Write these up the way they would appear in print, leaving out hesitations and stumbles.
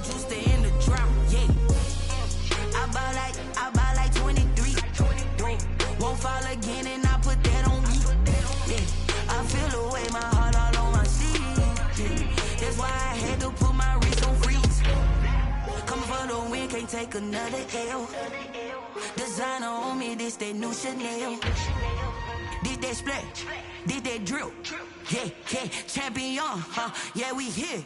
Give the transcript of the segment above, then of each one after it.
juice to end the drought, yeah. I buy like 23. Won't fall again and I put that on me. Yeah, I feel the way, my heart all on my sleeve. Yeah. That's why I had to put my wrist on freeze. Coming for the win, can't take another L. Designer on me, this that new Chanel. This that splash, this that drill. Yeah, yeah, champion, huh? Yeah, we here.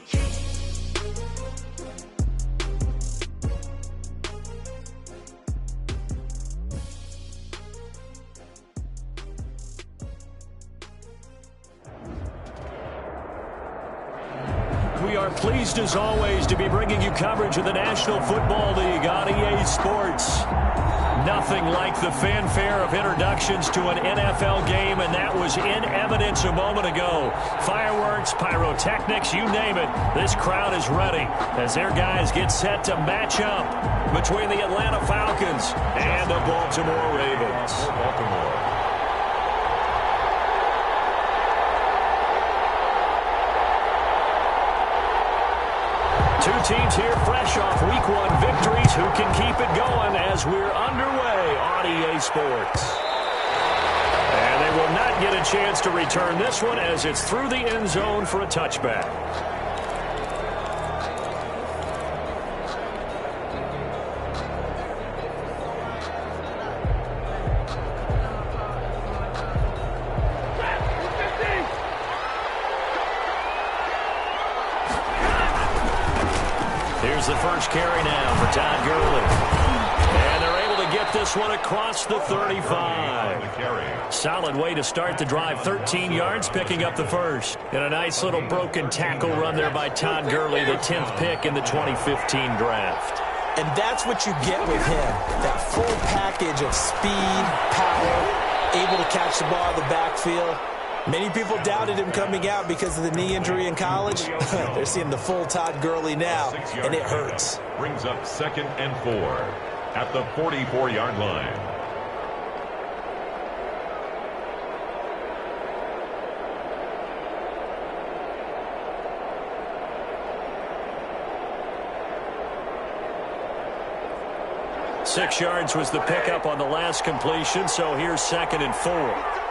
We are pleased as always to be bringing you coverage of the National Football League on EA Sports. Nothing like the fanfare of introductions to an NFL game, and that was in evidence a moment ago. Fireworks, pyrotechnics, you name it. This crowd is ready as their guys get set to match up between the Atlanta Falcons and the Baltimore Ravens. Two teams here fresh off Week 1 victories. Who can keep it going as we're underway on EA Sports? And they will not get a chance to return this one as it's through the end zone for a touchback. Here's the first carry now for Todd Gurley. And they're able to get this one across the 35. Solid way to start the drive. 13 yards, picking up the first. And a nice little broken tackle run there by Todd Gurley, the 10th pick in the 2015 draft. And that's what you get with him. That full package of speed, power, able to catch the ball in the backfield. Many people doubted him coming out because of the knee injury in college. They're seeing the full Todd Gurley now, and it hurts. Brings up 2nd and 4 at the 44-yard line. Six yards was the pickup on the last completion, so here's 2nd and 4.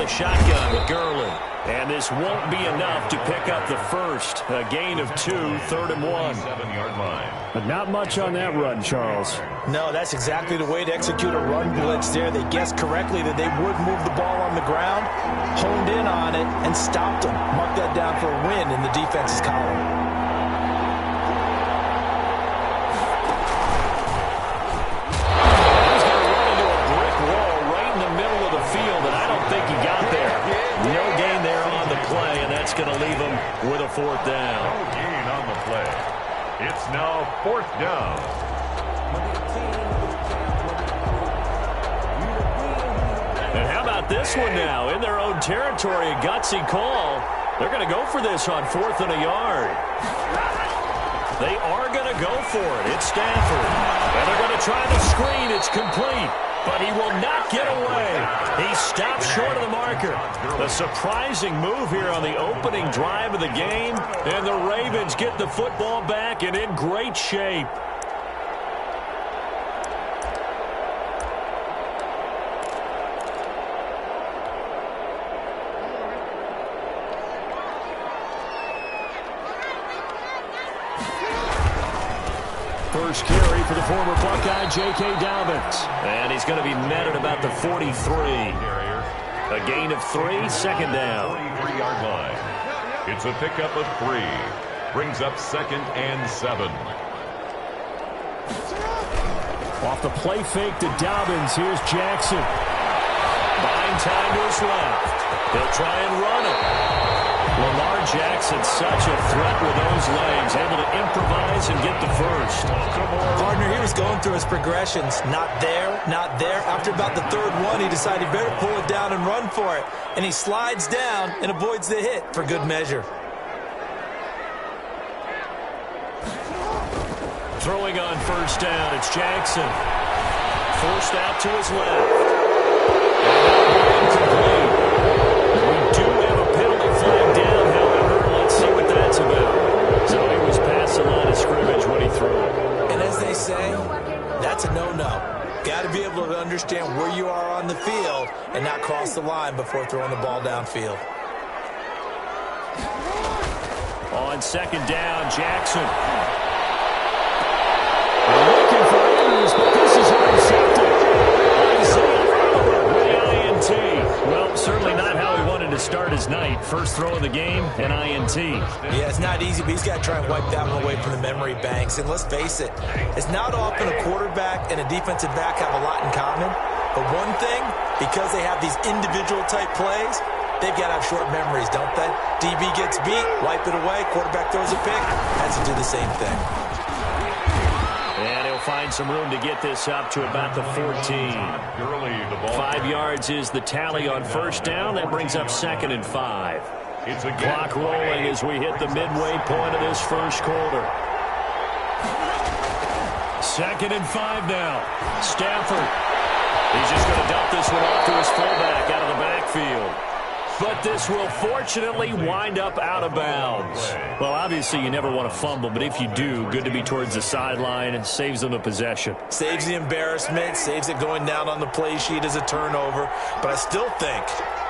Shotgun with Gurley. And this won't be enough to pick up the first. A gain of 2, 3rd and 1. 7-yard line. But not much on that run, Charles. No, that's exactly the way to execute a run blitz there. They guessed correctly that they would move the ball on the ground, honed in on it, and stopped them. Mark that down for a win in the defense's column. Going to leave him with a 4th down. No gain on the play. It's now 4th down. And how about this one now? In their own territory, a gutsy call. They're going to go for this on 4th and a yard. They are going to go for it. It's Stafford. And they're going to try the screen. It's complete. But he will not get away. He stops short of the marker. A surprising move here on the opening drive of the game. And the Ravens get the football back and in great shape. First carry for the former Buckeye, J.K. Dobbins. And he's going to be met at about the 43. A gain of 3, 2nd down. 43-yard line. It's a pickup of 3. Brings up 2nd and 7. Off the play fake to Dobbins. Here's Jackson. Buying time to his left. He'll try and run it. Lamar Jackson, such a threat with those legs, able to improvise and get the first. Partner, he was going through his progressions. Not there, not there. After about the 3rd one, he decided he better pull it down and run for it. And he slides down and avoids the hit for good measure. Throwing on first down, it's Jackson. Forced out to his left. Incomplete. We do have a penalty flag down, however. Let's see what that's about. So he was past the line of scrimmage when he threw it. And as they say, that's a no-no. Got to be able to understand where you are on the field and not cross the line before throwing the ball downfield. On second down, Jackson. Looking for Andrews, but this is intercepted. With the INT. Well, certainly not how he wanted to start his night. First throw of the game, an INT. Yeah, it's not easy, but he's got to try and wipe that one away from the memory banks. And let's face it, it's not often a quarterback and a defensive back have a lot in common. But one thing, because they have these individual type plays, they've got to have short memories, don't they? DB gets beat, wipe it away, quarterback throws a pick, has to do the same thing. And he'll find some room to get this up to about the 14. 5 yards is the tally on first down. That brings up 2nd and 5. Clock rolling as we hit the midway point of this first quarter. 2nd and 5 now. Stafford. He's just going to dump this one off to his fullback out of the backfield. But this will fortunately wind up out of bounds. Well, obviously you never want to fumble, but if you do, good to be towards the sideline and saves them the possession. Saves the embarrassment, saves it going down on the play sheet as a turnover. But I still think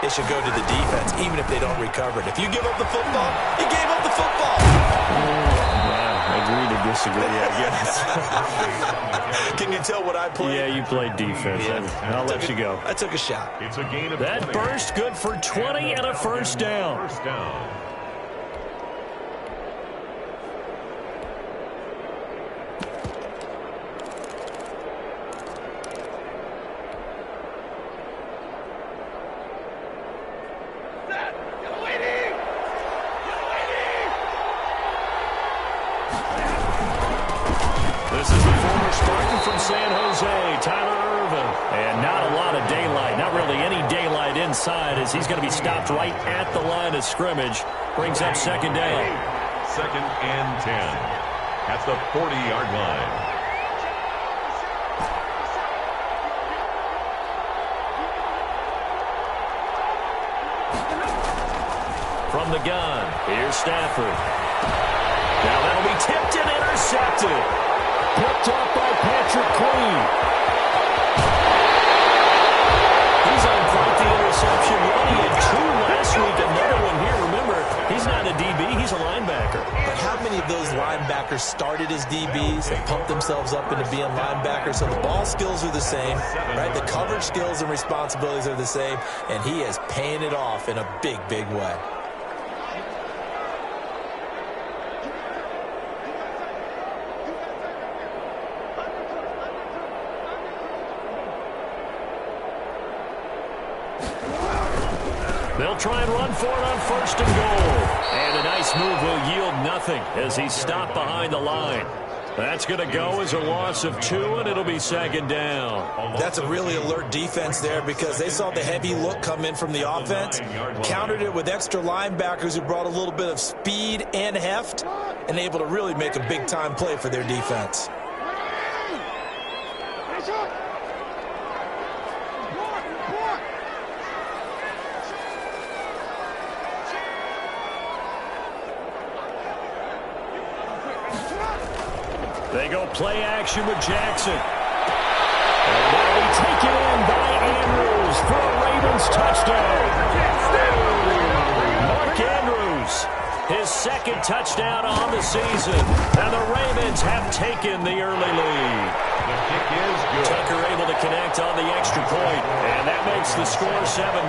it should go to the defense, even if they don't recover it. If you give up the football, you gave up the football. Agree to disagree, I guess. Can you tell what I played? Yeah, you played defense. Yeah. I'll let you go. I took a shot. It's a gain of that burst good for 20 and a first down. First down. This is the former Spartan from San Jose, Tyler Irvin. And not a lot of daylight, not really any daylight inside as he's going to be stopped right at the line of scrimmage. Brings up 2nd down. 2nd and 10. At the 40-yard line. From the gun, here's Stafford. Now that'll be tipped and intercepted. Picked up by Patrick Queen. He's on quite the interception run. He had 2 last week, another one here. Remember, he's not a DB, he's a linebacker. But how many of those linebackers started as DBs and pumped themselves up into being linebackers? So the ball skills are the same, right? The coverage skills and responsibilities are the same, and he is paying it off in a big, big way. They'll try and run for it on 1st and goal. And a nice move will yield nothing as he's stopped behind the line. That's going to go as a loss of 2, and it'll be 2nd down. That's a really alert defense there because they saw the heavy look come in from the offense, countered it with extra linebackers who brought a little bit of speed and heft, and able to really make a big-time play for their defense. They go play action with Jackson. And now we take it in by Andrews for a Ravens touchdown. Mark Andrews, his 2nd touchdown on the season. And the Ravens have taken the early lead. The kick is good. Tucker able to connect on the extra point. And that makes the score 7-0.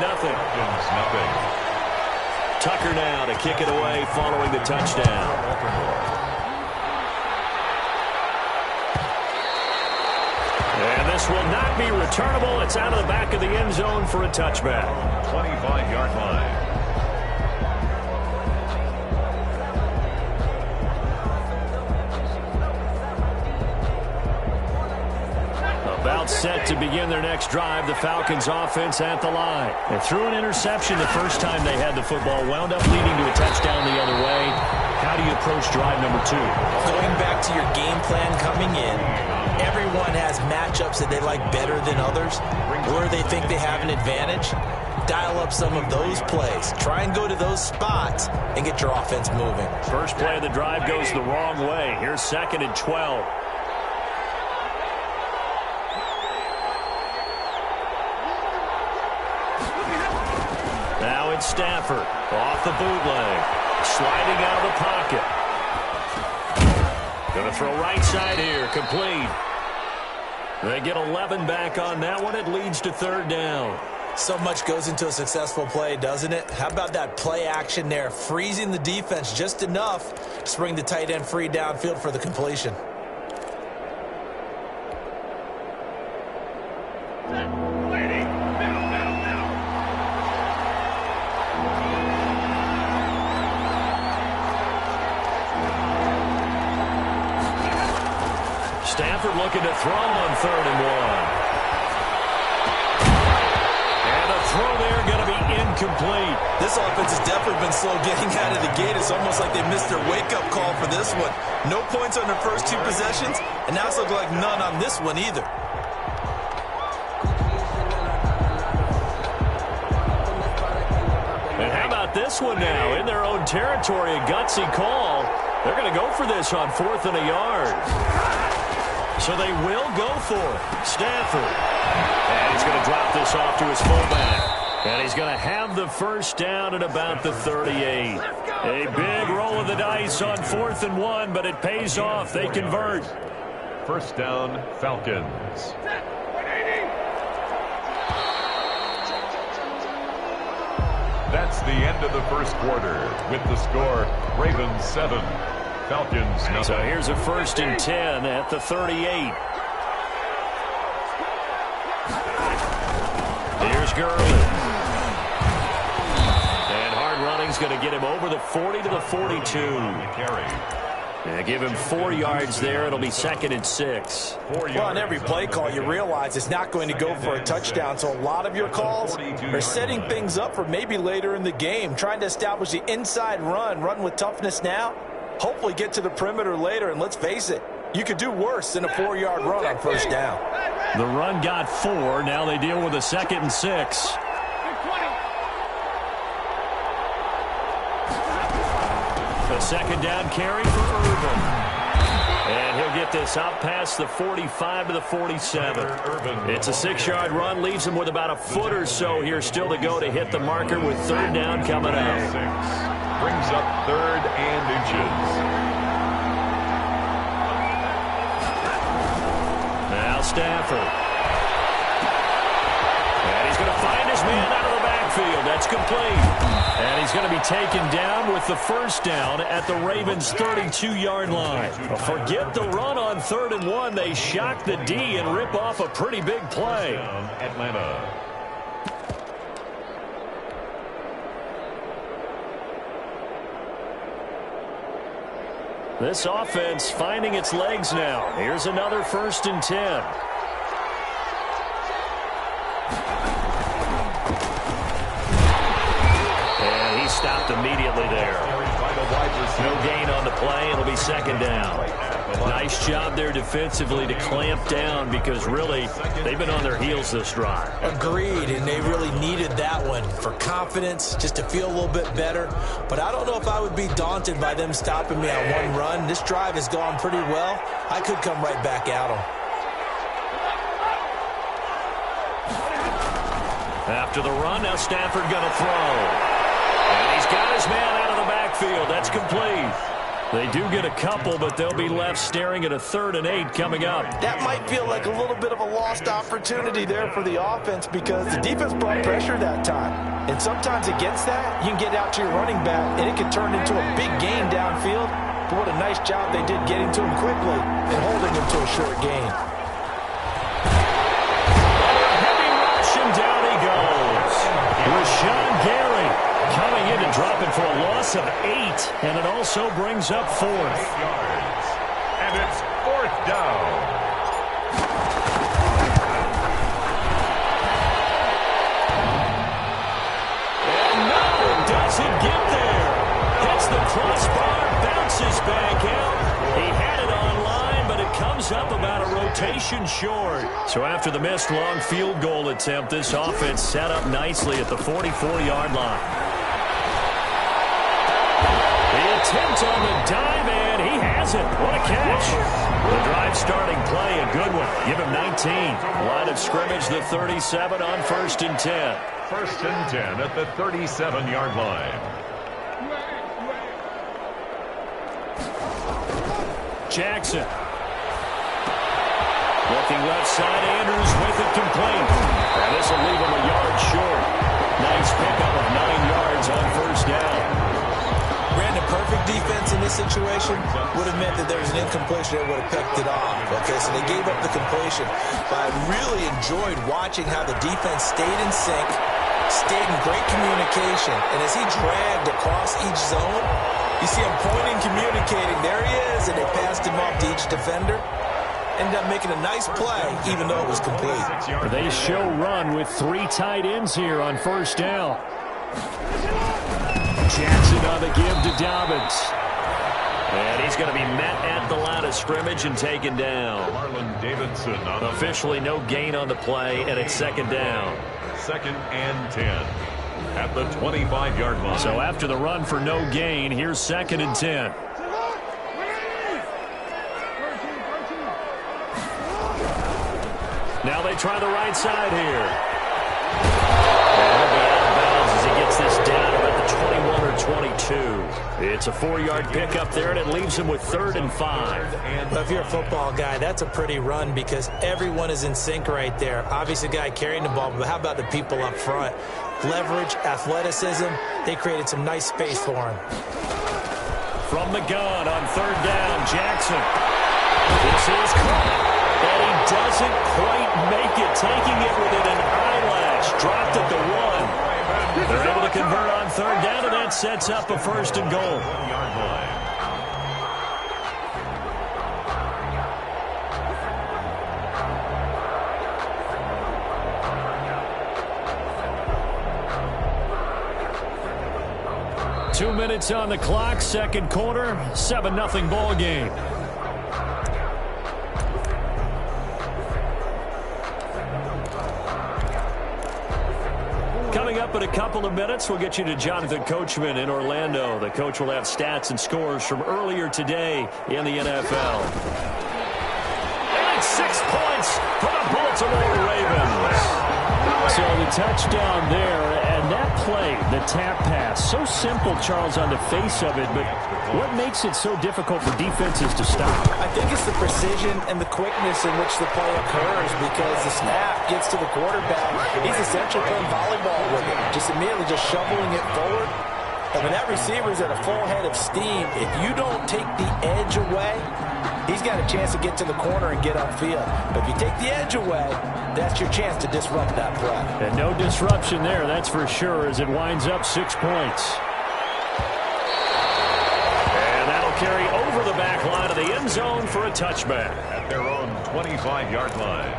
Tucker now to kick it away following the touchdown. And this will not be returnable. It's out of the back of the end zone for a touchback. 25-yard line. About set to begin their next drive. The Falcons offense at the line. They threw an interception the first time they had the football. Wound up leading to a touchdown the other way. how do you approach drive number 2? Going back to your game plan coming in, everyone has matchups that they like better than others, where they think they have an advantage. Dial up some of those plays. Try and go to those spots and get your offense moving. First play of the drive goes the wrong way. Here's 2nd and 12. Now it's Stafford off the bootleg. Sliding out of the pocket. Going to throw right side here. Complete. They get 11 back on that one. It leads to 3rd down. So much goes into a successful play, doesn't it? How about that play action there? Freezing the defense just enough to bring the tight end free downfield for the completion. Stafford looking to throw on 3rd and 1. Throw there going to be incomplete. This offense has definitely been slow getting out of the gate. It's almost like they missed their wake-up call for this one. No points on their first 2 possessions, and now it's looking like none on this one either. And how about this one now? In their own territory, a gutsy call. They're going to go for this on 4th and a yard. So they will go for it. Stafford. And he's going to drop this off to his fullback. And he's going to have the first down at about the 38. A big roll of the dice on 4th and 1, but it pays off. They convert. First down, Falcons. That's the end of the first quarter with the score Ravens 7, Falcons nothing. So here's a 1st and 10 at the 38. Here's Gurley. And hard running's going to get him over the 40 to the 42. And give him 4 yards there. It'll be 2nd and 6. Well, on every play call, you realize it's not going to go for a touchdown. So a lot of your calls are setting things up for maybe later in the game, trying to establish the inside run with toughness now. Hopefully get to the perimeter later. And let's face it, you could do worse than a 4-yard run on 1st down. The run got 4. Now they deal with a 2nd and 6. A 2nd down carry for Urban. And he'll get this out past the 45 to the 47. It's a 6-yard run. Leaves him with about a foot or so here still to go to hit the marker with 3rd down coming up. Brings up 3rd and inches. Now Stafford. And he's going to find his man out of the backfield. That's complete. And he's going to be taken down with the 1st down at the Ravens' 32-yard line. Well, forget the run on 3rd and 1. They shock the D and rip off a pretty big play. Atlanta. This offense finding its legs now. Here's another 1st and 10. And he stopped immediately there. No gain on the play. It'll be 2nd down. Nice job there defensively to clamp down because really they've been on their heels this drive. Agreed, and they really needed that one for confidence, just to feel a little bit better. But I don't know if I would be daunted by them stopping me on one run. This drive has gone pretty well. I could come right back at them. After the run, now Stafford going to throw. And he's got his man out of the backfield. That's complete. They do get a couple, but they'll be left staring at a 3rd and 8 coming up. That might feel like a little bit of a lost opportunity there for the offense because the defense brought pressure that time. And sometimes against that, you can get out to your running back, and it can turn into a big gain downfield. But what a nice job they did getting to him quickly and holding him to a short gain. Heavy rush, and down he goes. Rashawn Gary coming in and dropping for a loss of 8, and it also brings up 4th. 8 yards. And it's 4th down. And no, doesn't get there. Hits the crossbar, bounces comes up about a rotation short. So after the missed long field goal attempt, this offense set up nicely at the 44-yard line. The attempt on the dive, and he has it. What a catch. The drive starting play, a good one. Give him 19. Line of scrimmage, the 37 on 1st and 10. 1st and 10 at the 37-yard line. Jackson. Looking left side, Andrews with it complete. And this will leave him a yard short. Nice pickup of 9 yards on 1st down. Brandon, perfect defense in this situation would have meant that there was an incompletion that would have picked it off. Okay, so they gave up the completion. But I really enjoyed watching how the defense stayed in sync, stayed in great communication. And as he dragged across each zone, you see him pointing, communicating. There he is, and they passed him off to each defender. Ended up making a nice play, even though it was complete. They show run with 3 tight ends here on 1st down. Jackson on the give to Dobbins. And he's going to be met at the line of scrimmage and taken down. Marlon Davidson on officially no gain on the play, and it's 2nd down. 2nd and 10 at the 25-yard line. So after the run for no gain, here's 2nd and 10. Now they try the right side here. And he'll be out of bounds as he gets this down about the 21 or 22. It's a 4-yard pickup there, and it leaves him with 3rd and 5. Well, if you're a football guy, that's a pretty run because everyone is in sync right there. Obviously, the guy carrying the ball, but how about the people up front? Leverage, athleticism, they created some nice space for him. From the gun on 3rd down, Jackson. This is caught. And he doesn't quite make it, taking it within an eyelash. Dropped at the 1. They're able to convert on 3rd down, and that sets up a 1st and goal. 1-yard line. Two minutes on the clock, 2nd quarter, 7-0 ball game. Coming up in a couple of minutes, we'll get you to Jonathan Coachman in Orlando. The coach will have stats and scores from earlier today in the NFL. And 6 points for the Baltimore Ravens. So the touchdown there, and that play, the tap pass, so simple, Charles, on the face of it, but what makes it so difficult for defenses to stop? I think it's the precision and the quickness in which the play occurs because the snap gets to the quarterback. He's essentially playing volleyball with it, just immediately just shoveling it forward. And when that receiver's at a full head of steam, if you don't take the edge away, he's got a chance to get to the corner and get upfield. But if you take the edge away, that's your chance to disrupt that play. And no disruption there, that's for sure, as it winds up 6 points. And that'll carry over the back line of the end zone for a touchback. At their own 25-yard line.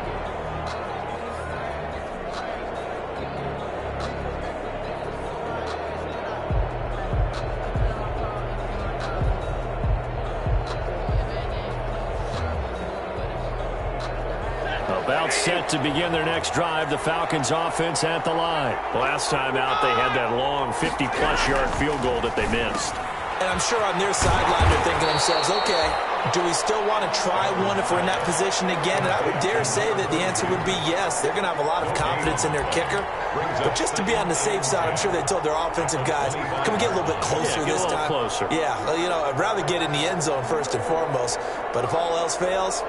About set to begin their next drive, the Falcons offense at the line. Last time out, they had that long 50-plus yard field goal that they missed. And I'm sure on their sideline they're thinking to themselves, okay, do we still want to try one if we're in that position again? And I would dare say that the answer would be yes. They're going to have a lot of confidence in their kicker. But just to be on the safe side, I'm sure they told their offensive guys, can we get a little bit closer this time? Closer. Yeah, you know, I'd rather get in the end zone first and foremost. But if all else fails,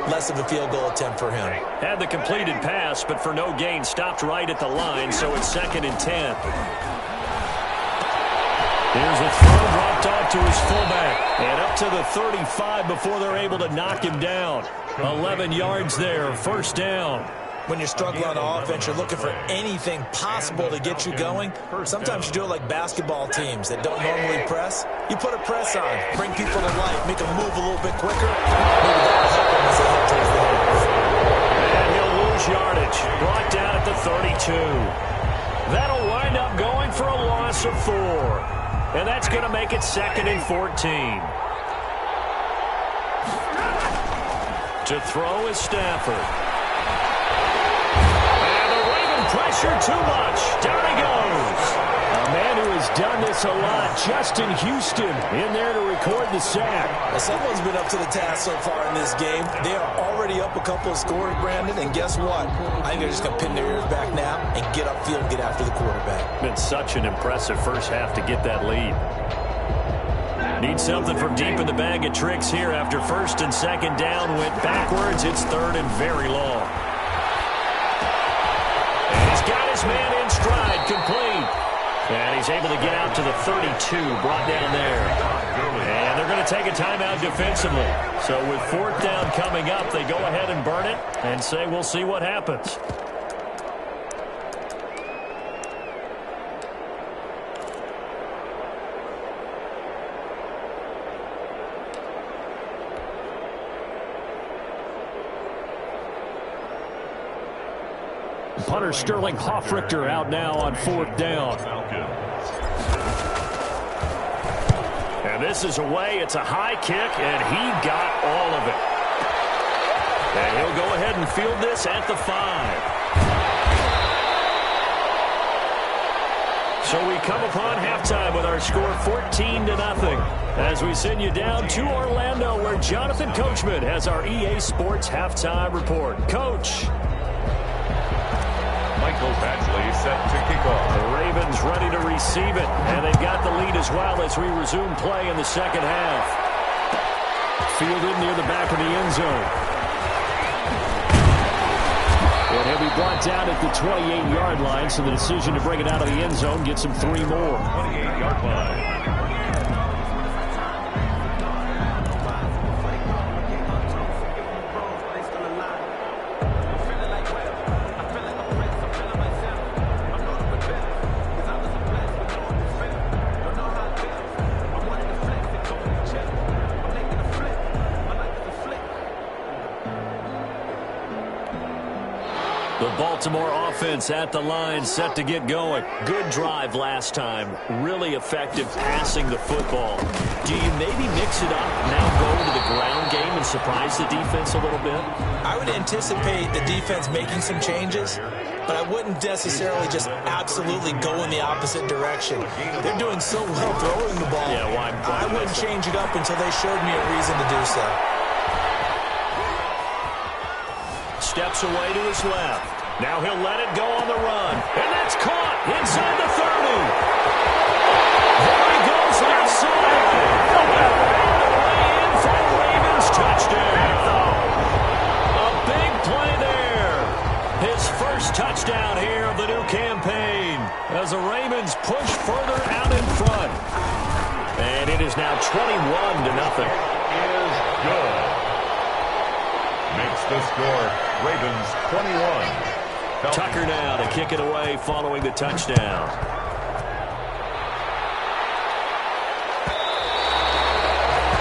less of a field goal attempt for him. Had the completed pass, but for no gain, stopped right at the line, so it's 2nd and 10. Here's a throw dropped off to his fullback. And up to the 35 before they're able to knock him down. 11 yards there, 1st down. When you're struggling on offense, you're looking for anything possible to get you going. Sometimes you do it like basketball teams that don't normally press. You put a press on, bring people to life, make them move a little bit quicker. Maybe that'll help them as they head towards the end. And he'll lose yardage. Brought down at the 32. That'll wind up going for a loss of 4. And that's going to make it 2nd and 14. To throw is Stafford. And the Raven pressure too much. Down he goes. A man who has done this a lot, Justin Houston, in there to record the sack. Well, someone's been up to the task so far in this game. They are already up a couple of scores, Brandon, and guess what? I think they're just going to pin their ears back now and get upfield and get after the quarterback. Been such an impressive first half to get that lead. Need something from deep in the bag of tricks here after first and second down. Went backwards. It's third and very long. And he's got his man in stride, complete. And he's able to get out to the 32, brought down there. And they're going to take a timeout defensively. So with fourth down coming up, they go ahead and burn it and say we'll see what happens. Punter Sterling Hoffrichter out now on fourth down. And this is away. It's a high kick, and he got all of it. And he'll go ahead and field this at the 5. So we come upon halftime with our score 14-0 as we send you down to Orlando, where Jonathan Coachman has our EA Sports halftime report. Coach. Michael Badgley set to kick off. The Ravens ready to receive it, and they've got the lead as well as we resume play in the second half. Fielded near the back of the end zone. And he'll be brought down at the 28-yard line, so the decision to bring it out of the end zone gets him 3 more. 28-yard line. Baltimore offense at the line, set to get going. Good drive last time. Really effective passing the football. Do you maybe mix it up, now go to the ground game and surprise the defense a little bit? I would anticipate the defense making some changes, but I wouldn't necessarily just absolutely go in the opposite direction. They're doing so well throwing the ball. Yeah, why I wouldn't change it up until they showed me a reason to do so. Steps away to his left. Now he'll let it go on the run. And that's caught inside the 30. There he goes left side. Way in for the Ravens touchdown. A big play there. His first touchdown here of the new campaign as the Ravens push further out in front. And it is now 21-0. Is good. Makes the score Ravens 21. Tucker now to kick it away following the touchdown.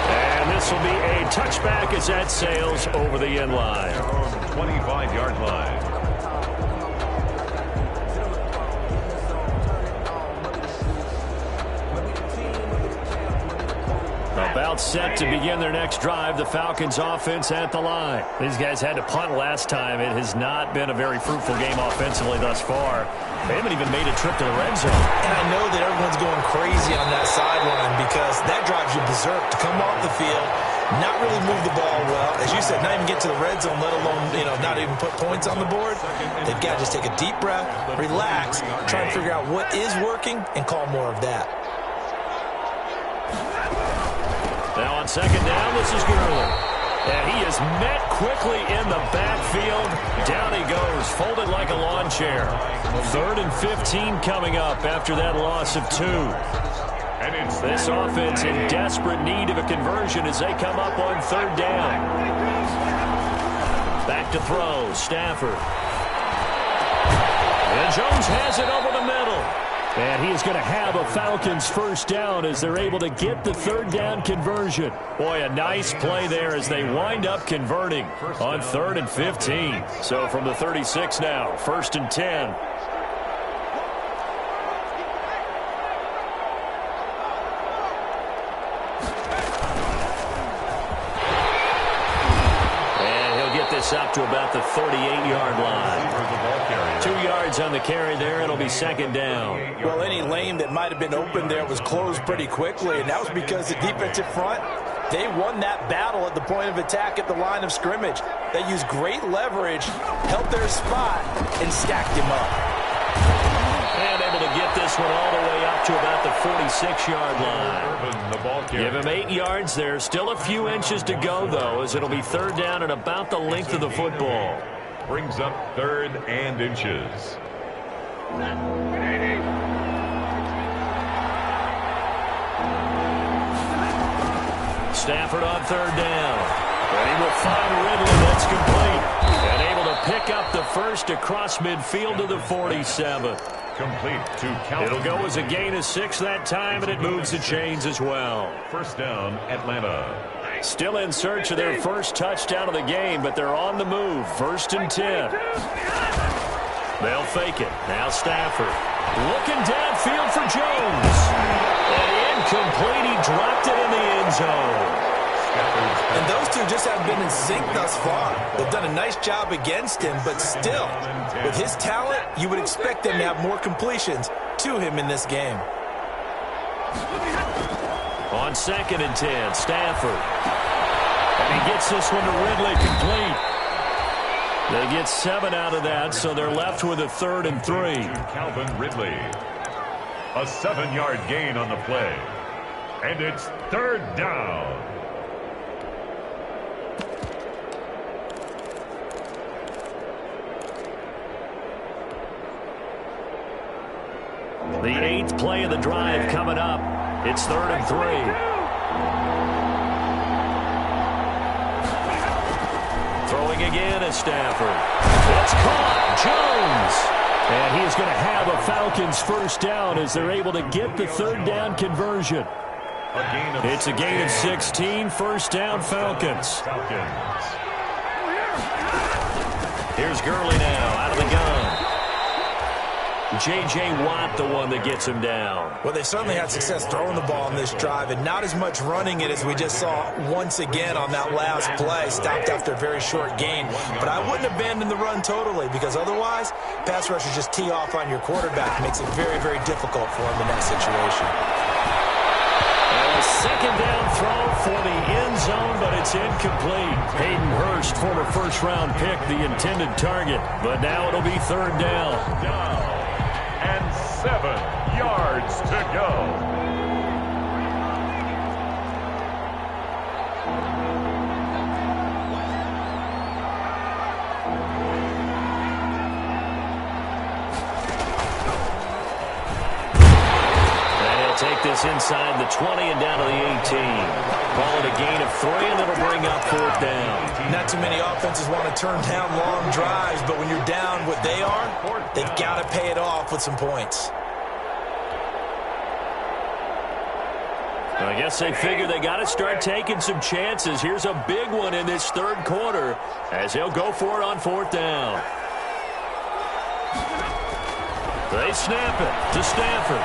And this will be a touchback as that sails over the end line. 25-yard line. About set to begin their next drive, the Falcons offense at the line. These guys had to punt last time. It has not been a very fruitful game offensively thus far. They haven't even made a trip to the red zone. And I know that everyone's going crazy on that sideline because that drives you berserk to come off the field, not really move the ball well. As you said, not even get to the red zone, let alone, not even put points on the board. They've got to just take a deep breath, relax, try and figure out what is working, and call more of that. Now on second down, this is Gurley. And he is met quickly in the backfield. Down he goes, folded like a lawn chair. 3rd and 15 coming up after that loss of 2. And it's this offense in desperate need of a conversion as they come up on 3rd down. Back to throw, Stafford. And Jones has it over the middle. And he is going to have a Falcons first down as they're able to get the 3rd down conversion. Boy, a nice play there as they wind up converting on 3rd and 15. So from the 36 now, 1st and 10. And he'll this up to about the 38-yard line. 2 yards on the carry there. It'll be second down. Well, any lane that might have been open there was closed pretty quickly, and that was because the defensive front, they won that battle at the point of attack at the line of scrimmage. They used great leverage, held their spot, and stacked him up. And able to get this one all the way up to about the 46-yard line. Give him 8 yards there. Still a few inches to go, though, as it'll be third down and about the length of the football. Brings up 3rd and inches. Stafford on third down. And he will find Ridley. That's complete. And able to pick up the first across midfield to the 47. Complete to Calvin. It'll go as a gain of 6 that time, and it moves the chains as well. First down, Atlanta. Still in search of their first touchdown of the game, but they're on the move. 1st and 10. They'll fake it. Now Stafford. Looking downfield for Jones. And incomplete. He dropped it in the end zone. And those two just haven't been in sync thus far. They've done a nice job against him, but still, with his talent, you would expect them to have more completions to him in this game. On 2nd and 10, Stafford. And he gets this one to Ridley complete. They get 7 out of that, so they're left with a 3rd and 3. Calvin Ridley. A 7-yard gain on the play. And it's 3rd down. The 8th play of the drive coming up. It's 3rd and 3. Throwing again is Stafford. It's caught. Jones. And he's going to have a Falcons first down as they're able to get the 3rd down conversion. It's a gain of 16. First down, Falcons. Here's Gurley now out of the gun. J.J. Watt, the one that gets him down. Well, they certainly had success throwing the ball in this drive, and not as much running it as we just saw once again on that last play. Stopped after a very short gain. But I wouldn't abandon the run totally, because otherwise, pass rushers just tee off on your quarterback. Makes it very, very difficult for him in that situation. And a second down throw for the end zone, but it's incomplete. Hayden Hurst, former first-round pick, the intended target. But now it'll be 3rd down. And 7 yards to go. And he'll take this inside the 20 and down to the 18. Call it a gain of 3, and it'll bring up 4th down. Not too many offenses want to turn down long drives, but when you're down what they are, they've got to pay it off with some points. I guess they figure they got to start taking some chances. Here's a big one in this 3rd quarter as they'll go for it on 4th down. They snap it to Stafford.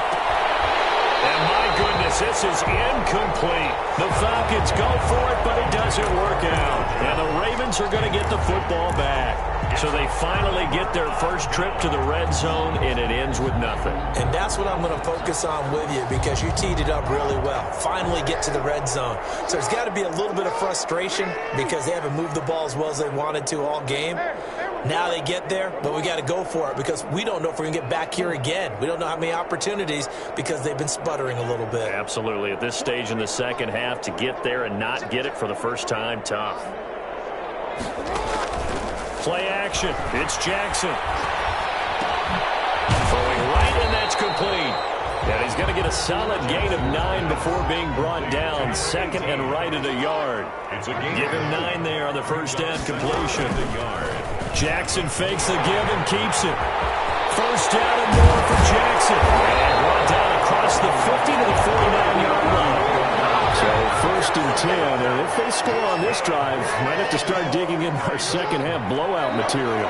And my goodness, this is incomplete. The Falcons go for it, but it doesn't work out. And the Ravens are going to get the football back. So they finally get their first trip to the red zone, and it ends with nothing. And that's what I'm going to focus on with you, because you teed it up really well. Finally get to the red zone. So there's got to be a little bit of frustration because they haven't moved the ball as well as they wanted to all game. Now they get there, but we got to go for it because we don't know if we're going to get back here again. We don't know how many opportunities because they've been sputtering a little bit. Absolutely. At this stage in the second half, to get there and not get it for the first time, tough. Play action. It's Jackson. Throwing right, and that's complete. And he's going to get a solid gain of 9 before being brought down. 2nd and right at a yard. Give him 9 there on the first down completion. Jackson fakes the give and keeps it. First down and more for Jackson. And brought down across the 50 to the 49-yard line. So 1st and 10, and if they score on this drive, might have to start digging in our second half blowout material.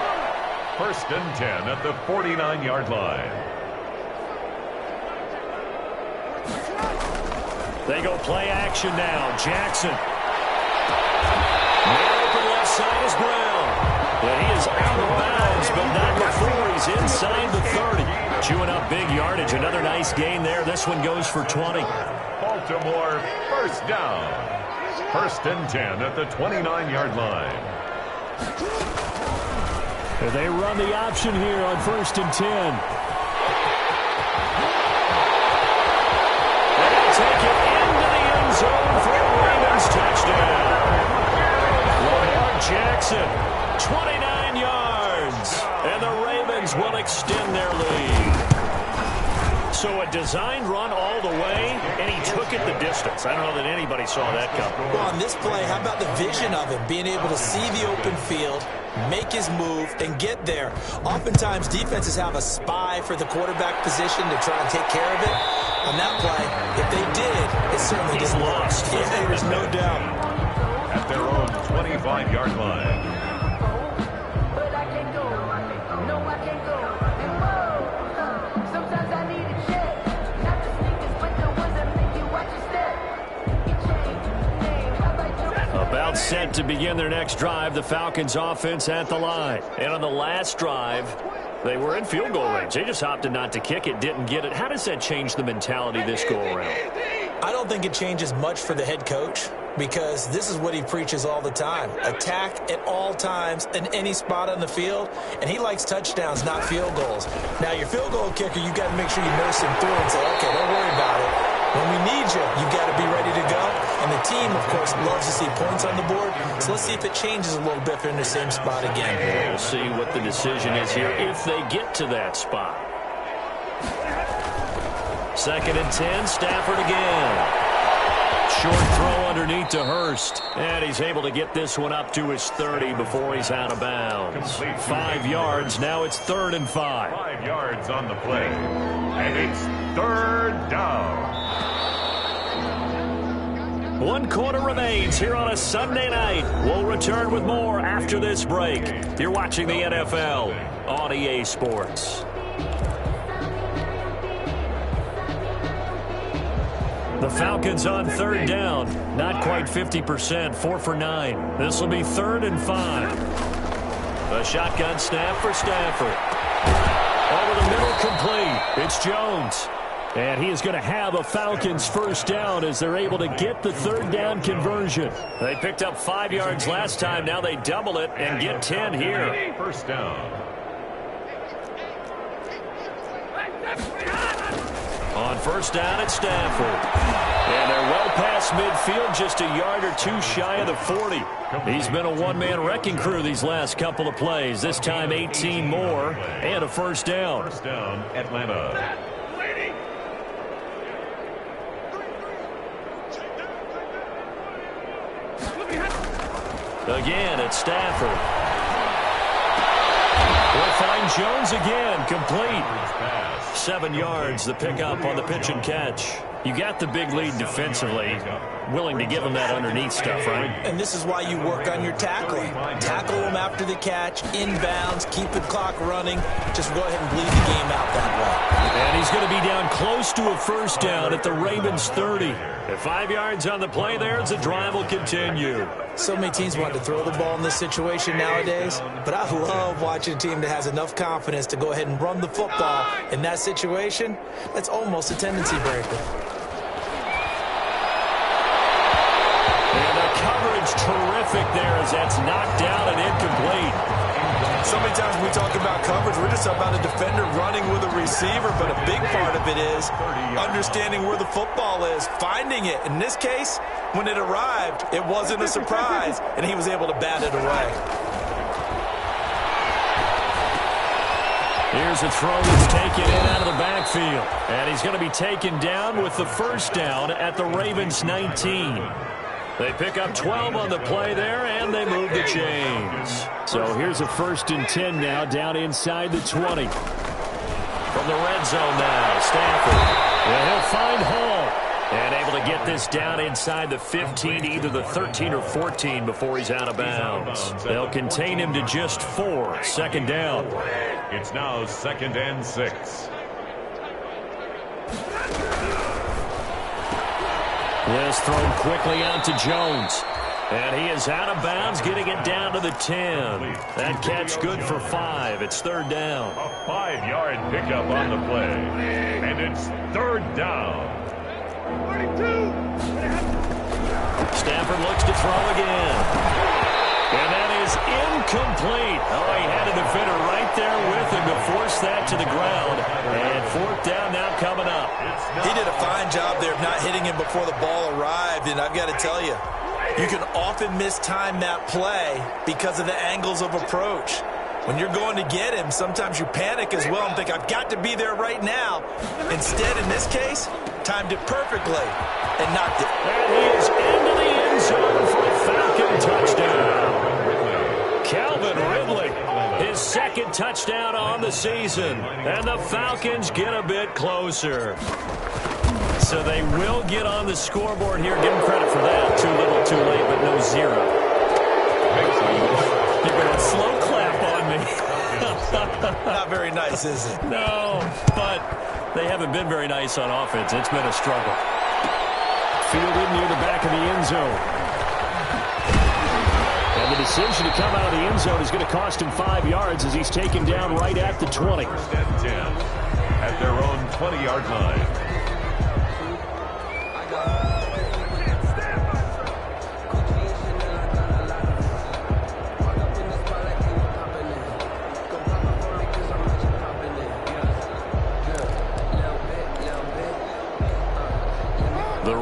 1st and 10 at the 49-yard line. They go play action now. Jackson. Man open left side is Brown. He's out of bounds, but not before he's inside the 30. Chewing up big yardage. Another nice gain there. This one goes for 20. Baltimore first down. 1st and 10 at the 29-yard line. They run the option here on 1st and 10. They'll take it into the end zone for a Ravens touchdown. Lamar Jackson, 29 yards. And the Ravens will extend their lead. So a designed run all the way, and he took it the distance. I don't know that anybody saw that coming. Well, on this play, how about the vision of him, being able to see the open field, make his move, and get there. Oftentimes, defenses have a spy for the quarterback position to try and take care of it. On that play, if they did, it certainly didn't work. Yeah, there's no doubt. At their own 25-yard line. About set to begin their next drive, the Falcons offense at the line. And on the last drive, they were in field goal range. They just opted not to kick it, didn't get it. How does that change the mentality this go around? I don't think it changes much for the head coach because this is what he preaches all the time. Attack at all times in any spot on the field, and he likes touchdowns, not field goals. Now, your field goal kicker, you got to make sure you nurse him through and say, okay, don't worry about it. When we need you, you've got to be ready to go. And the team, of course, loves to see points on the board. So let's see if it changes a little bit if they're in the same spot again. We'll see what the decision is here if they get to that spot. 2nd and 10, Stafford again. Short throw underneath to Hurst. And he's able to get this one up to his 30 before he's out of bounds. 5 yards. Now it's 3rd and 5. 5 yards on the play. And it's 3rd down. 1 quarter remains here on a Sunday night. We'll return with more after this break. You're watching the NFL on EA Sports. The Falcons on 3rd down. Not quite 50%. 4 for 9. This will be 3rd and 5. A shotgun snap for Stafford. Over the middle, complete. It's Jones. And he is going to have a Falcons first down as they're able to get the 3rd down conversion. They picked up 5 yards last time. Now they double it and get 10 here. First down. On 1st down, it's Stafford. And they're well past midfield, just a yard or 2 shy of the 40. He's been a one-man wrecking crew these last couple of plays. This time 18 more and a first down. First down, Atlanta. Again, it's Stafford. We'll find Jones again, complete. 7 yards, the pickup on the pitch and catch. You got the big lead defensively. Willing to give him that underneath stuff, right? And this is why you work on your tackling. Tackle him after the catch, inbounds, keep the clock running. Just go ahead and bleed the game out that way. And he's going to be down close to a first down at the Ravens 30. At 5 yards on the play there, the drive will continue. So many teams want to throw the ball in this situation nowadays, but I love watching a team that has enough confidence to go ahead and run the football in that situation. That's almost a tendency breaker. And the coverage terrific there as that's knocked down and incomplete. So many times when we talk about coverage, we're just about a defender running with a receiver, but a big part of it is understanding where the football is, finding it. In this case, when it arrived, it wasn't a surprise, and he was able to bat it away. Here's a throw that's taken in out of the backfield. And he's going to be taken down with the first down at the Ravens 19. They pick up 12 on the play there, and they move the chains. So here's a 1st and 10 now, down inside the 20. From the red zone now, Stafford. And he'll find Hall. And able to get this down inside the 15, either the 13 or 14 before he's out of bounds. They'll contain him to just 4. 2nd down. It's now 2nd and 6. This thrown quickly out to Jones. And he is out of bounds, getting it down to the 10. That catch good for 5. It's third down. A 5-yard pickup on the play. And it's third down. 42. Stafford looks to throw again. And that is incomplete. Oh, he had a defender right there with him to force that to the ground. And fourth down now coming up. He did a fine job there of not hitting him before the ball arrived. And I've got to tell you, you can often mistime that play because of the angles of approach. When you're going to get him, sometimes you panic as well and think, I've got to be there right now. Instead, in this case, timed it perfectly and knocked it. And he is into the end zone for a Falcon touchdown. Calvin Ridley, his second touchdown on the season. And the Falcons get a bit closer. So they will get on the scoreboard here. Give them credit for that. Too little, too late, but no zero. You're going to slow clap on me. Not very nice, is it? No, but they haven't been very nice on offense. It's been a struggle. Fielded near the back of the end zone. And the decision to come out of the end zone is going to cost him 5 yards as he's taken down right at the 20. First and 10 at their own 20-yard line.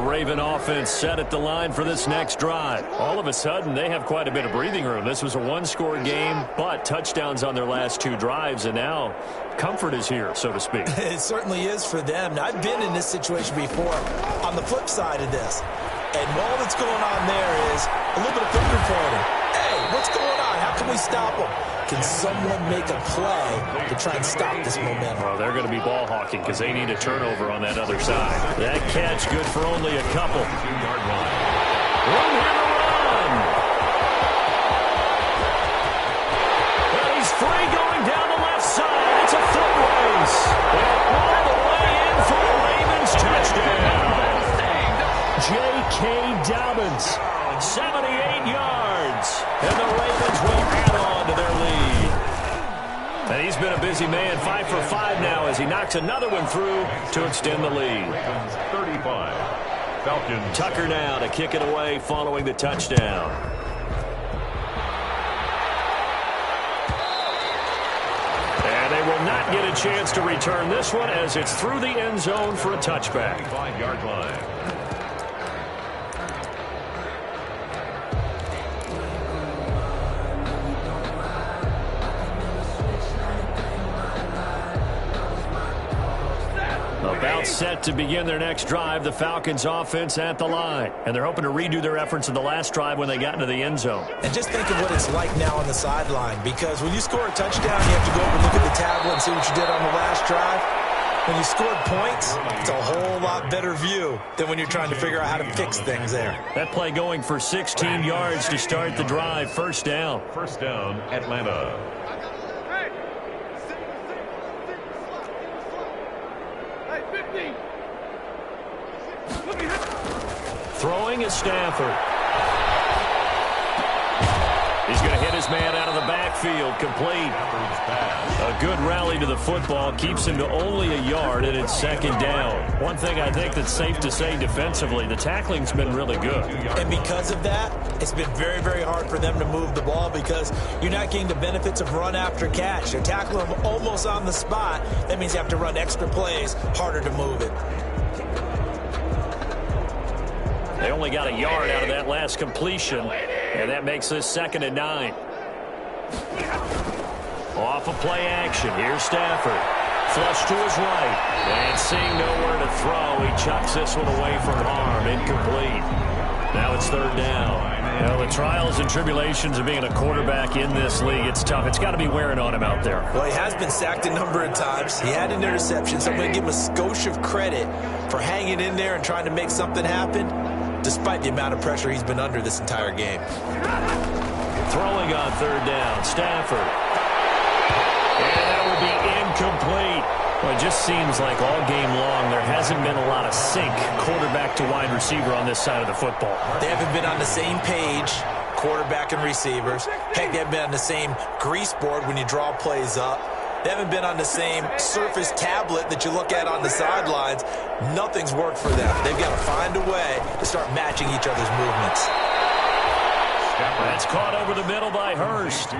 Raven offense set at the line for this next drive. All of a sudden, they have quite a bit of breathing room. This was a one-score game, but touchdowns on their last 2 drives, and now comfort is here, so to speak. It certainly is for them. Now, I've been in this situation before on the flip side of this, and all that's going on there is a little bit of finger pointing. Hey, what's going on? How can we stop them? Can someone make a play to try and stop this momentum? Well, they're going to be ball hawking because they need a turnover on that other side. That catch good for only a couple. 2-yard line. Room here to run. And he's free going down the left side. It's a foot race. And all the way in for the Ravens touchdown. J.K. Dobbins, 78 yards. And the Ravens will add on to their lead. And he's been a busy man, 5 for 5 now as he knocks another one through to extend the lead. Ravens 35. Falcons. Tucker now to kick it away following the touchdown. And they will not get a chance to return this one as it's through the end zone for a touchback. 5-yard line. About set to begin their next drive, the Falcons offense at the line. And they're hoping to redo their efforts in the last drive when they got into the end zone. And just think of what it's like now on the sideline, because when you score a touchdown, you have to go up and look at the tablet and see what you did on the last drive. When you scored points, it's a whole lot better view than when you're trying to figure out how to fix things there. That play going for 16 yards to start the drive. First down. First down, Atlanta. Throwing is Stafford. He's going to hit his man out of the backfield. Complete. A good rally to the football keeps him to only a yard, and it's second down. One thing I think that's safe to say defensively, the tackling's been really good. And because of that, it's been very, very hard for them to move the ball because you're not getting the benefits of run after catch. They're tackling them almost on the spot. That means you have to run extra plays, harder to move it. They only got a yard out of that last completion, and that makes this 2nd and 9. Off of play action, here's Stafford. Flush to his right, and seeing nowhere to throw, he chucks this one away from harm. Incomplete. Now it's third down. Well, the trials and tribulations of being a quarterback in this league, it's tough. It's got to be wearing on him out there. Well, he has been sacked a number of times. He had an interception, so I'm going to give him a skosh of credit for hanging in there and trying to make something happen, despite the amount of pressure he's been under this entire game. Throwing on third down, Stafford. And that will be incomplete. Well, it just seems like all game long there hasn't been a lot of sync quarterback to wide receiver on this side of the football. They haven't been on the same page, quarterback and receivers. Heck, they haven't been on the same grease board when you draw plays up. They haven't been on the same Surface tablet that you look at on the sidelines. Nothing's worked for them. They've got to find a way to start matching each other's movements. That's caught over the middle by Hurst.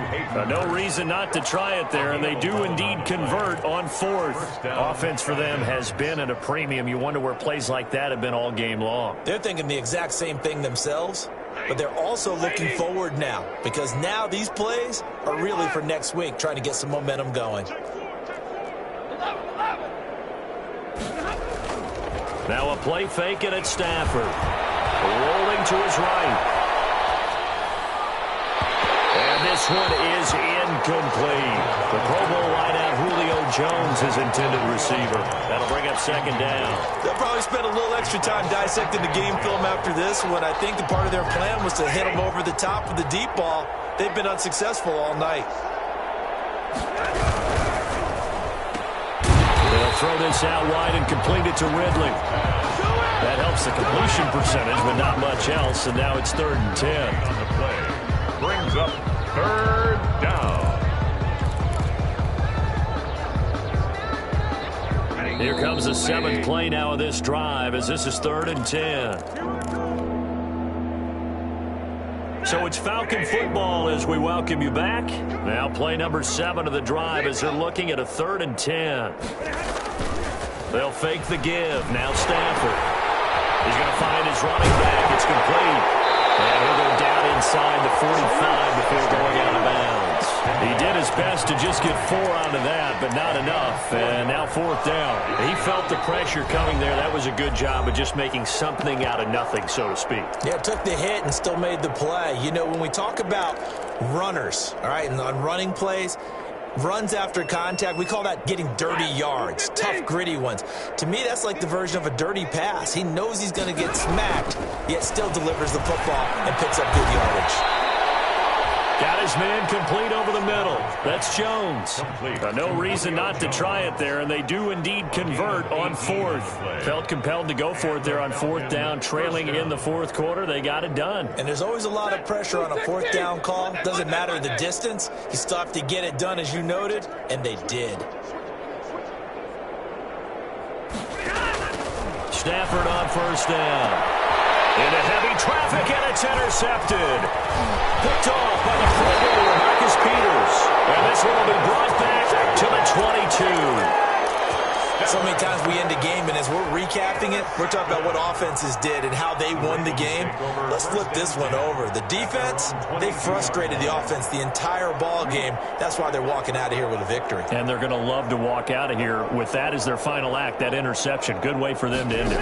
No reason not to try it there, and they do indeed convert on fourth. Offense for them has been at a premium. You wonder where plays like that have been all game long. They're thinking the exact same thing themselves, but they're also looking forward now, because now these plays are really for next week, trying to get some momentum going. Now a play fake it at Stafford. Rolling to his right. And this one is incomplete. The Pro Bowl wideout Julio Jones is intended receiver. That'll bring up second down. They'll probably spend a little extra time dissecting the game film after this one. I think the part of their plan was to hit them over the top with the deep ball. They've been unsuccessful all night. They'll throw this out wide and complete it to Ridley. That helps the completion percentage, but not much else, and now it's 3rd and 10. On the play. Brings up 3rd down. Here comes the 7th play now of this drive, as this is 3rd and 10. So it's Falcon football as we welcome you back. Now play number 7 of the drive as they're looking at a 3rd and 10. They'll fake the give. Now Stafford. He's going to find his running back. It's complete. And he'll go down inside the 45 before going out of bounds. He did his best to just get 4 out of that, but not enough. And now 4th down. He felt the pressure coming there. That was a good job of just making something out of nothing, so to speak. Yeah, took the hit and still made the play. You know, when we talk about runners, all right, and on running plays, runs after contact, we call that getting dirty yards, tough, gritty ones. To me, that's like the version of a dirty pass. He knows he's going to get smacked, yet still delivers the football and picks up good yardage. Got his man complete over the middle. That's Jones. No reason not to try it there, and they do indeed convert on 4th. Felt compelled to go for it there on 4th down, trailing in the 4th quarter. They got it done. And there's always a lot of pressure on a 4th down call. Doesn't matter the distance. You still have to get it done, as you noted, and they did. Stafford on 1st down. Into heavy traffic, and it's intercepted. Picked off by the Pro Bowler, Marcus Peters. And this one will be brought back to the 22. So many times we end a game, and as we're recapping it, we're talking about what offenses did and how they won the game. Let's flip this one over. The defense, they frustrated the offense the entire ball game. That's why they're walking out of here with a victory. And they're going to love to walk out of here with that as their final act, that interception. Good way for them to end it.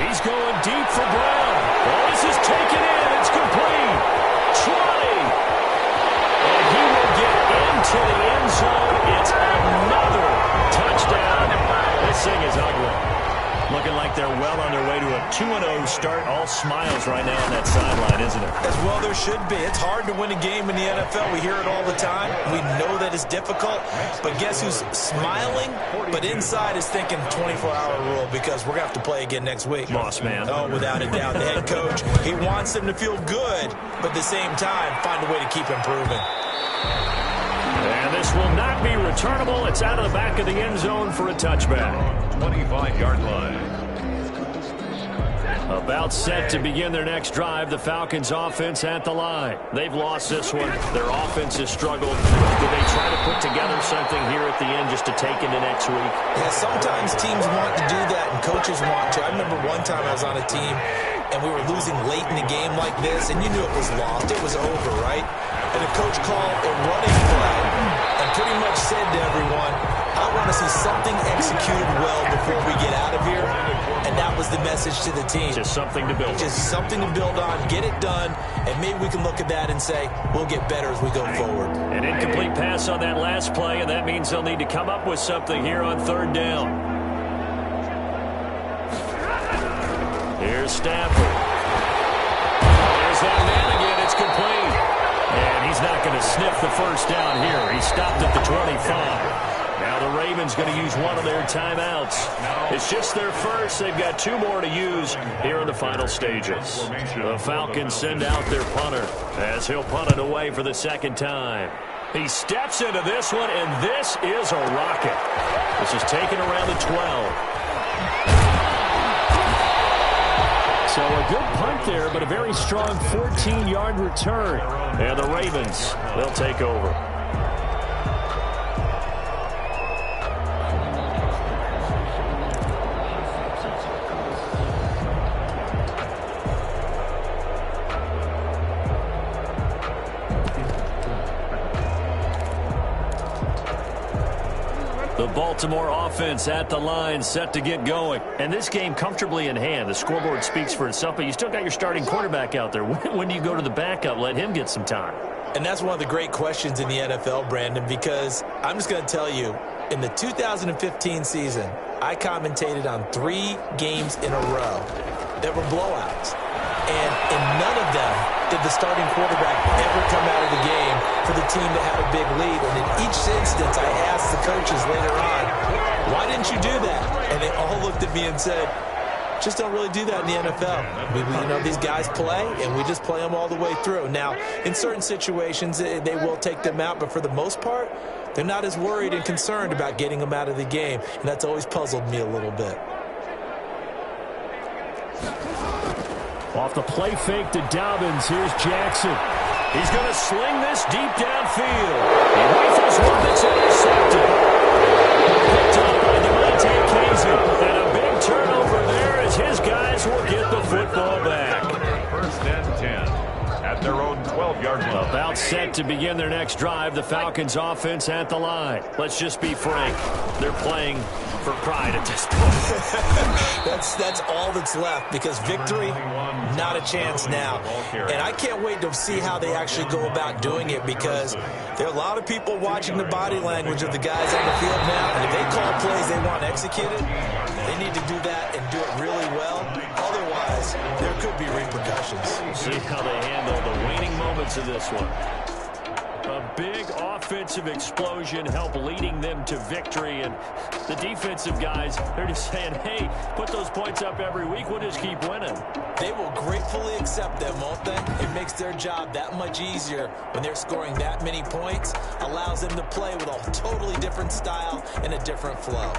He's going deep for Brown. Oh, this is taken in. It's complete. 20. And he will get into the end zone. It's another touchdown. This thing is ugly. Looking like they're well on their way to a 2-0 start. All smiles right now on that sideline, isn't it? As well there should be. It's hard to win a game in the NFL. We hear it all the time. We know that it's difficult. But guess who's smiling? But inside is thinking 24-hour rule, because we're going to have to play again next week. Boss man. Oh, without a doubt. The head coach, he wants them to feel good, but at the same time, find a way to keep improving. And this will not be returnable. It's out of the back of the end zone for a touchback. 25-yard line. About set to begin their next drive, the Falcons offense at the line. They've lost this one. Their offense has struggled. Do they try to put together something here at the end just to take into next week? Yeah, sometimes teams want to do that and coaches want to. I remember one time I was on a team and we were losing late in the game like this, and you knew it was lost. It was over, right? And the coach called a running play and pretty much said to everyone, I want to see something executed well before we get out of here. And that was the message to the team. Just something to build on. Just something to build on, get it done, and maybe we can look at that and say, we'll get better as we go forward. An incomplete pass on that last play, and that means they'll need to come up with something here on 3rd down. Here's Stafford. There's that man again. It's complete. And he's not going to sniff the 1st down here. He stopped at the 25. Now the Ravens going to use one of their timeouts. It's just their first. They've got 2 more to use here in the final stages. The Falcons send out their punter as he'll punt it away for the second time. He steps into this one, and this is a rocket. This is taken around the 12. So a good punt there, but a very strong 14-yard return. And the Ravens, they'll take over. The Baltimore offense at the line, set to get going. And this game comfortably in hand. The scoreboard speaks for itself, but you still got your starting quarterback out there. When do you go to the backup? Let him get some time. And that's one of the great questions in the NFL, Brandon, because I'm just going to tell you, in the 2015 season, I commentated on 3 games in a row that were blowouts. And in none of them did the starting quarterback ever come out of the game for the team that had a big lead. And in each instance, I asked the coaches later on, why didn't you do that? And they all looked at me and said, just don't really do that in the NFL. These guys play, and we just play them all the way through. Now, in certain situations, they will take them out, but for the most part, they're not as worried and concerned about getting them out of the game. And that's always puzzled me a little bit. Off the play fake to Dobbins, here's Jackson. He's going to sling this deep downfield. He rifles one that's intercepted. Picked up by Demonte Casey. And a big turnover there as his guys will get the football back. First and 10 at their own 12-yard line. About set to begin their next drive, the Falcons offense at the line. Let's just be frank. They're playing for pride at this point. That's all that's left, because victory, not a chance now. And I can't wait to see how they actually go about doing it, because there are a lot of people watching the body language of the guys on the field now, and if they call plays they want executed, they need to do that and do it really well. Otherwise, there could be repercussions. See how they handle the waning moments of this one. A big offensive explosion help leading them to victory, and the defensive guys, they're just saying, hey, put those points up every week, we'll just keep winning. They will gratefully accept them, won't they? It makes their job that much easier when they're scoring that many points, allows them to play with a totally different style and a different flow.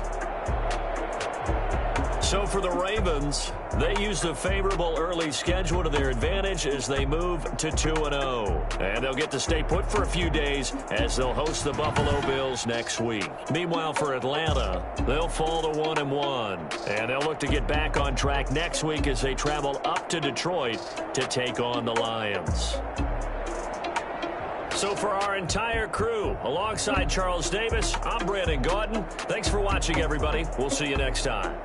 So for the Ravens, they use the favorable early schedule to their advantage as they move to 2-0. And they'll get to stay put for a few days as they'll host the Buffalo Bills next week. Meanwhile, for Atlanta, they'll fall to 1-1. And they'll look to get back on track next week as they travel up to Detroit to take on the Lions. So for our entire crew, alongside Charles Davis, I'm Brandon Gautin. Thanks for watching, everybody. We'll see you next time.